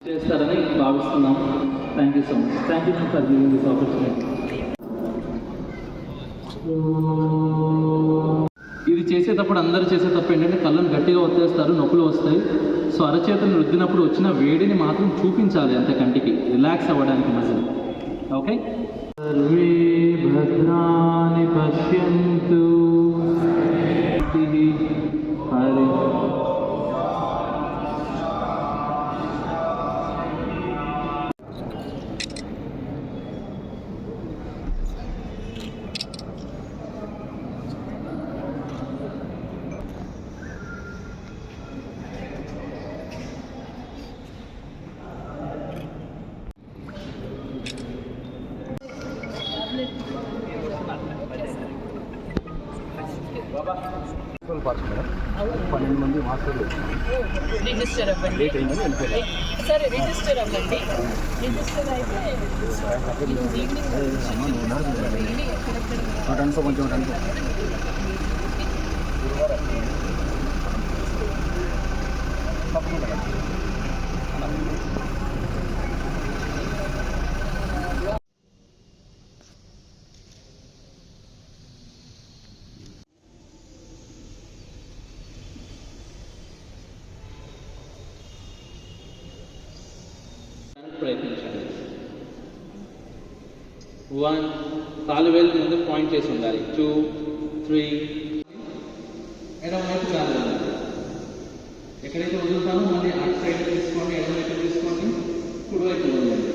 చేస్తారని భావిస్తున్నాం. Thank you so much. Thank you for giving this opportunity. ఇది చేసేటప్పుడు అందరూ చేసే తప్పు ఏంటంటే కళ్ళను గట్టిగా ఒత్తేస్తారు, నొప్పులు వస్తాయి. సో అరచేతులను రుద్దినప్పుడు వచ్చిన వేడిని మాత్రం చూపించాలి అంతే, కంటికి రిలాక్స్ అవ్వడానికి మజిల్. ఓకే. సర్వే భద్రాని పశ్యంతు. హరి పన్నెండు మంది మాస్టర్లు రిజిస్టర్ అవ్వండి. సరే రిజిస్టర్ అవ్వండి. రిజిస్టర్ అయితే కొంచెం ప్రయత్నించండి. 1 కాలు వేలు ముందు పాయింట్ చేసి ఉండాలి. 2 3 ఎడమవైపు కాలు వెళ్ళాలి. ఎక్కడైతే వదులుతామో మళ్ళీ అటు సైడ్ తీసుకోండి, ఎడమవైపు తీసుకోండి, కుడివైపు వదలండి.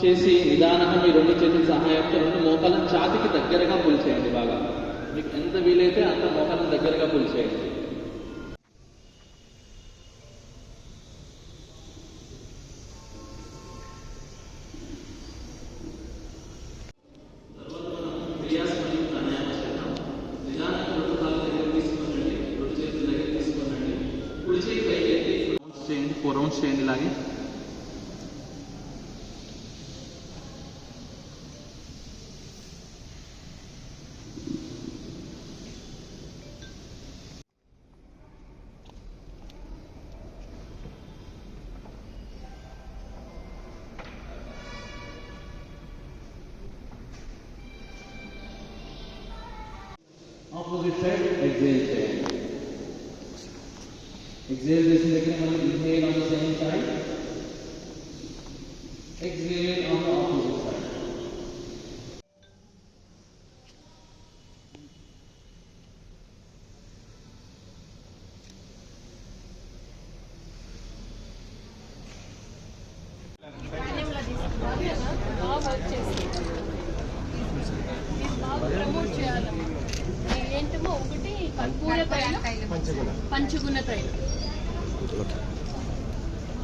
చేసి నిదానంగా మీ రెండు చేతుల సహాయంతో రెండు మోకాలను ఛాతికి దగ్గరగా పులిచేయండి. బాగా మీకు ఎంత వీలైతే అంత మోకాలను దగ్గరగా పులిచేయండి. చేయండి, 4 రౌండ్స్ చేయండి ఇలాగే. ఆపోజిట్ సైడ్ ఎగ్జేల్ చేయండి. ఎగ్జేల్ చేసిన దగ్గర మనం inhale on the same side, exhale on the opposite side. ఏంటమో ఒకటి కర్పూర తైలం, పంచగుణ తైలం.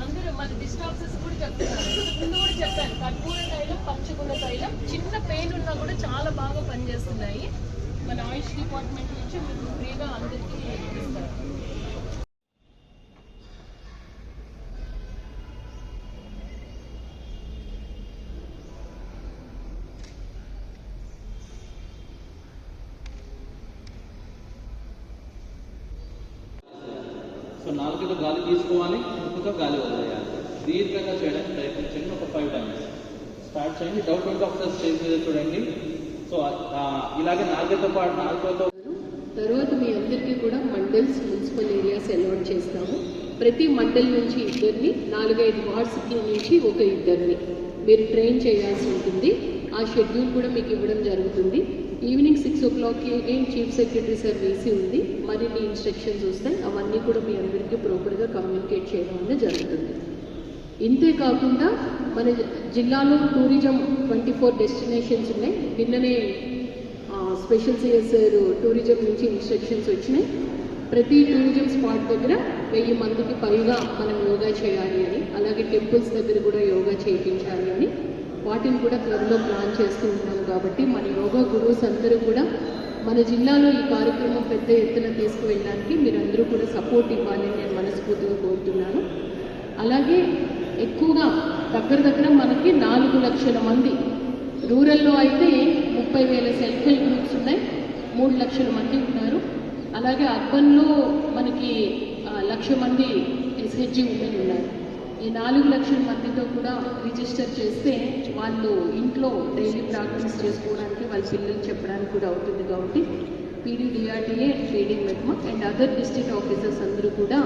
అందరూ మన డిస్టాక్సెస్ కూడా చెప్తున్నారు, ముందు కూడా చెప్పాను. కర్పూర తైలం, పంచగుణ తైలం చిన్న పెయిన్ ఉన్నా కూడా చాలా బాగా పనిచేస్తున్నాయి. మన ఆయుష్ డిపార్ట్మెంట్ నుంచి మీకు ఫ్రీగా అందరికీ ఇస్తారు. సో నాలుగుతో గాలి తీసుకోవాలి, ముక్కుతో గాలి వదిలేయాలి. దీర్ఘంగా చేయడానికి ప్రయత్నించండి. ఒక 5 టైమ్స్ స్టార్ట్ చేయండి. డౌట్ ఉంటే ఒకసారి స్టేజ్ మీద చూడండి. సో ఇలాగే నాలుగుతో పాటు తర్వాత మీ అందరికీ కూడా మండల్స్, మున్సిపల్ ఏరియాస్ అలాట్ చేస్తాము. ప్రతి మండల్ నుంచి ఇద్దరిని, 4-5 వార్డ్స్కి నుంచి ఒక ఇద్దరిని మీరు ట్రైన్ చేయాల్సి ఉంటుంది. ఆ షెడ్యూల్ కూడా మీకు ఇవ్వడం జరుగుతుంది. ఈవినింగ్ 6 o'clockకి చీఫ్ సెక్రటరీ సార్ వేసి ఉంది. మరిన్ని ఇన్స్ట్రక్షన్స్ వస్తాయి. అవన్నీ కూడా మీ అందరికీ ప్రాపర్గా కమ్యూనికేట్ చేయడం అనేది జరుగుతుంది. ఇంతే కాకుండా మన జిల్లాలో టూరిజం 24 డెస్టినేషన్స్ ఉన్నాయి. నిన్ననే స్పెషల్ సిఎస్ టూరిజం నుంచి ఇన్స్ట్రక్షన్స్ వచ్చినాయి. ప్రతి టూరిజం స్పాట్ దగ్గర 1000 మందికి పైగా మనం యోగా చేయాలి అని, అలాగే టెంపుల్స్ దగ్గర కూడా యోగా చేయించాలి అని, వాటిని కూడా త్వరలో ప్లాన్ చేస్తూ ఉన్నాం. కాబట్టి మన యోగా గురువుస్ అందరూ కూడా మన జిల్లాలో ఈ కార్యక్రమం పెద్ద ఎత్తున తీసుకువెళ్ళడానికి మీరందరూ కూడా సపోర్ట్ ఇవ్వాలని నేను మనస్ఫూర్తిగా కోరుతున్నాను. అలాగే ఎక్కువగా దగ్గర మనకి 4 లక్షల మంది, రూరల్లో అయితే 30,000 సెల్ఫ్ హెల్ప్ గ్రూప్స్ ఉన్నాయి, 3 లక్షల మంది ఉన్నారు. అలాగే అర్బన్లో మనకి 1,00,000 మంది ఎస్హెచ్జి ఉమెన్ ఉన్నారు. ఈ 4 లక్షల మందితో కూడా రిజిస్టర్ చేస్తే వాళ్ళు ఇంట్లో డైలీ ప్రాక్టీస్ చేసుకోవడానికి వాళ్ళ పిల్లలు చెప్పడానికి కూడా అవుతుంది. కాబట్టి పీడీడీఆర్డీఏ, ఫీడింగ్ మెట్మా అండ్ అదర్ డిస్ట్రిక్ట్ ఆఫీసర్స్ అందరూ కూడా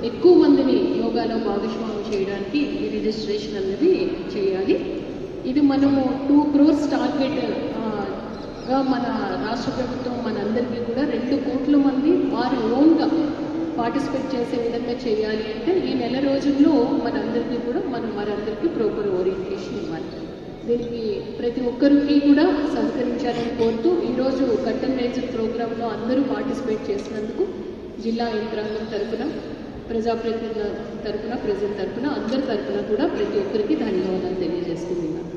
ఎక్కువ మందిని యోగాలో భాగస్వామ్యం చేయడానికి ఈ రిజిస్ట్రేషన్ అనేది చేయాలి. ఇది మనము 2 crores టార్గెట్గా మన రాష్ట్ర ప్రభుత్వం మనందరికీ కూడా 2 కోట్ల మంది వారు ఓన్గా పార్టిసిపేట్ చేసే విధంగా చేయాలి అంటే ఈ నెల రోజుల్లో మనందరికీ కూడా వారందరికీ ప్రాపర్ ఓరియంటేషన్ ఇవ్వాలి. దీనికి ప్రతి ఒక్కరికి కూడా సహకరించాలని కోరుతూ ఈరోజు కర్టన్ రైజింగ్ ప్రోగ్రాంలో అందరూ పార్టిసిపేట్ చేసినందుకు జిల్లా యంత్రాంగం తరఫున, ప్రజాప్రతినిధుల తరఫున, ప్రజల తరఫున, అందరి తరఫున కూడా ప్రతి ఒక్కరికి ధన్యవాదాలు తెలియజేస్తున్నాను.